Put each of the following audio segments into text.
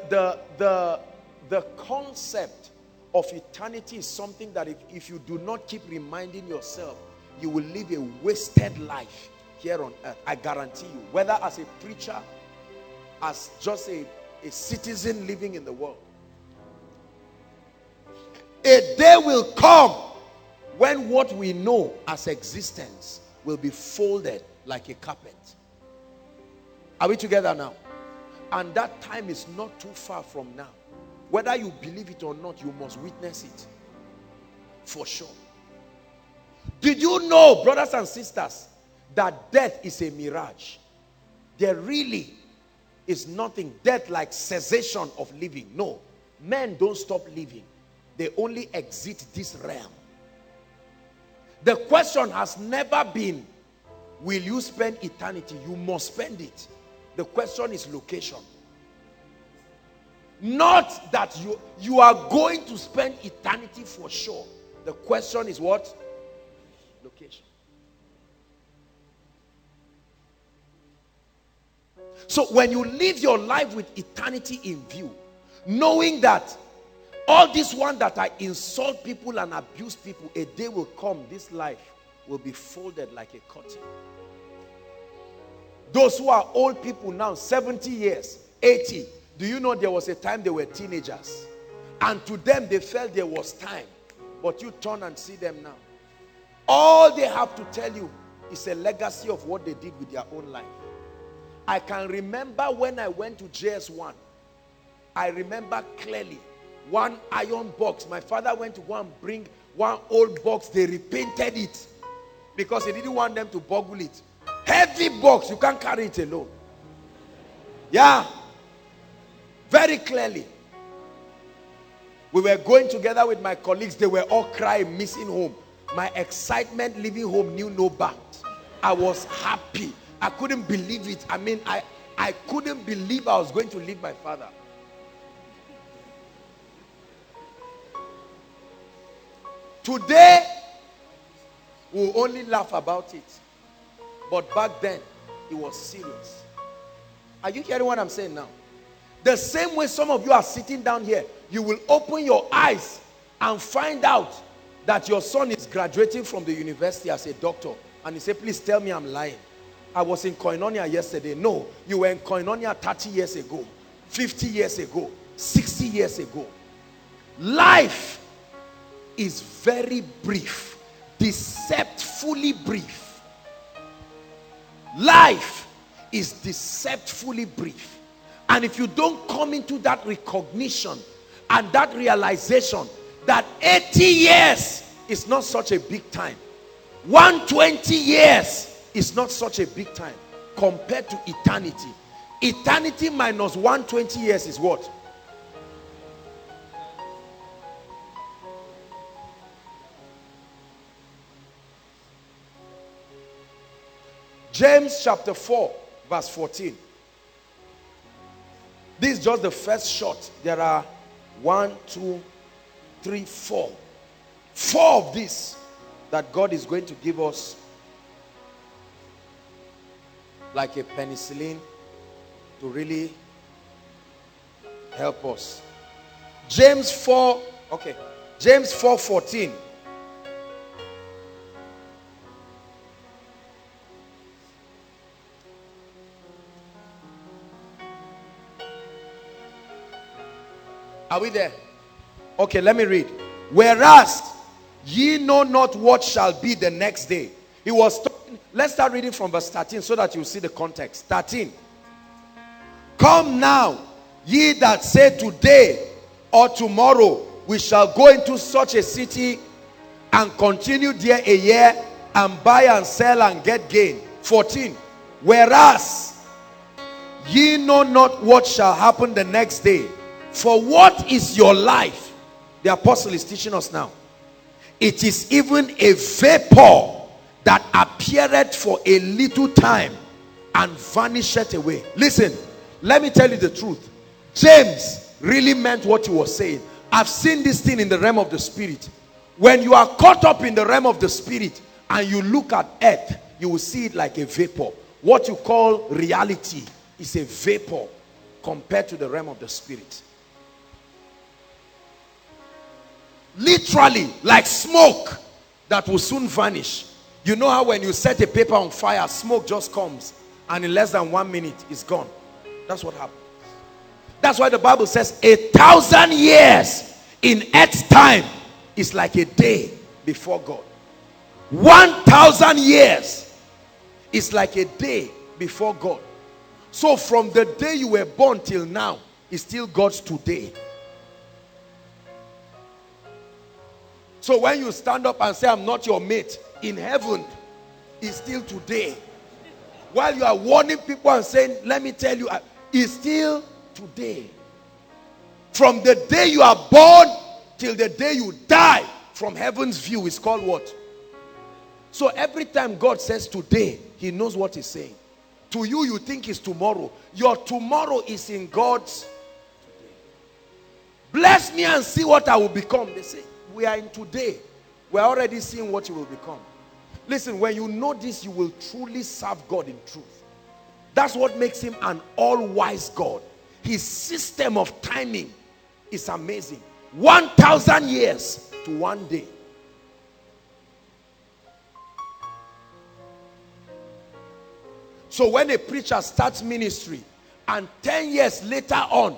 the concept of eternity is something that if you do not keep reminding yourself, you will live a wasted life here on earth. I guarantee you, whether as a preacher, as just a citizen living in the world. A day will come when what we know as existence will be folded like a carpet. Are we together now? And that time is not too far from now. Whether you believe it or not, you must witness it. For sure. Did you know, brothers and sisters, that death is a mirage? There really is nothing. Death like cessation of living. No. Men don't stop living. They only exit this realm. The question has never been, will you spend eternity? You must spend it. The question is location. Not that you are going to spend eternity for sure. The question is what? Location. So when you live your life with eternity in view, knowing that all this one that I insult people and abuse people, a day will come, this life will be folded like a curtain. Those who are old people now, 70 years, 80, do you know there was a time they were teenagers? And to them they felt there was time. But you turn and see them now. All they have to tell you is a legacy of what they did with their own life. I can remember when I went to JS1. I remember clearly one iron box. My father went to go and bring one old box. They repainted it because he didn't want them to boggle it. Heavy box, you can't carry it alone. Yeah. Very clearly. We were going together with my colleagues. They were all crying, missing home. My excitement leaving home knew no bounds. I was happy. I couldn't believe it. I mean, I couldn't believe I was going to leave my father. Today, we'll only laugh about it. But back then, it was serious. Are you hearing what I'm saying now? The same way some of you are sitting down here, you will open your eyes and find out that your son is graduating from the university as a doctor. And you say, please tell me I'm lying. I was in Koinonia yesterday. No, you were in Koinonia 30 years ago, 50 years ago, 60 years ago. Life is very brief, deceptively brief. Life is deceptively brief. And if you don't come into that recognition and that realization that 80 years is not such a big time, 120 years is not such a big time compared to eternity. Eternity minus 120 years is what? James chapter 4 verse 14. This is just the first shot. There are 1, 2, 3, 4. 4 of these that God is going to give us like a penicillin to really help us. James 4, okay. James 4:14. Are we there? Okay, let me read. Whereas ye know not what shall be the next day. He was talking, let's start reading from verse 13 so that you see the context. 13. Come now, ye that say today or tomorrow we shall go into such a city and continue there a year and buy and sell and get gain. 14. Whereas ye know not what shall happen the next day. For what is your life? The apostle is teaching us now. It is even a vapor that appeareth for a little time and vanisheth away. Listen, let me tell you the truth. James really meant what he was saying. I've seen this thing in the realm of the spirit. When you are caught up in the realm of the spirit and you look at earth, you will see it like a vapor. What you call reality is a vapor compared to the realm of the spirit. Literally, like smoke that will soon vanish. You know how when you set a paper on fire, smoke just comes and in less than 1 minute it's gone. That's what happens. That's why the Bible says 1,000 years in earth's time is like a day before God. 1,000 years is like a day before God. So from the day you were born till now is still God's today. So when you stand up and say, I'm not your mate, in heaven, it's still today. While you are warning people and saying, let me tell you, it's still today. From the day you are born till the day you die, from heaven's view, is called what? So every time God says today, he knows what he's saying. To you, you think it's tomorrow. Your tomorrow is in God's today. Bless me and see what I will become. They say, we are in today. We're already seeing what you will become. Listen, when you know this, you will truly serve God in truth. That's what makes him an all-wise God. His system of timing is amazing. 1,000 years to 1 day. So when a preacher starts ministry and 10 years later on,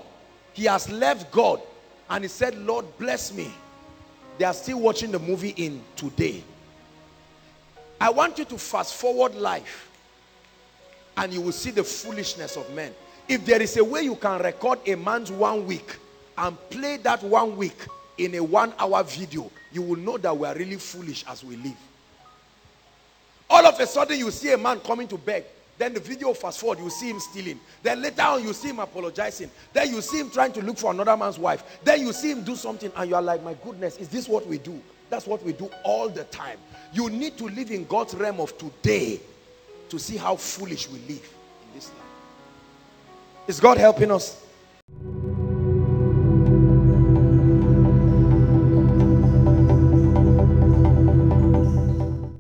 he has left God and he said, Lord, bless me. They are still watching the movie in today. I want you to fast forward life and you will see the foolishness of men. If there is a way you can record a man's 1 week and play that 1 week in a 1-hour video, you will know that we are really foolish as we live. All of a sudden you see a man coming to beg. Then the video fast forward, you see him stealing. Then later on you see him apologizing. Then you see him trying to look for another man's wife. Then you see him do something and you are like, my goodness, is this what we do? That's what we do all the time. You need to live in God's realm of today to see how foolish we live in this life. Is God helping us?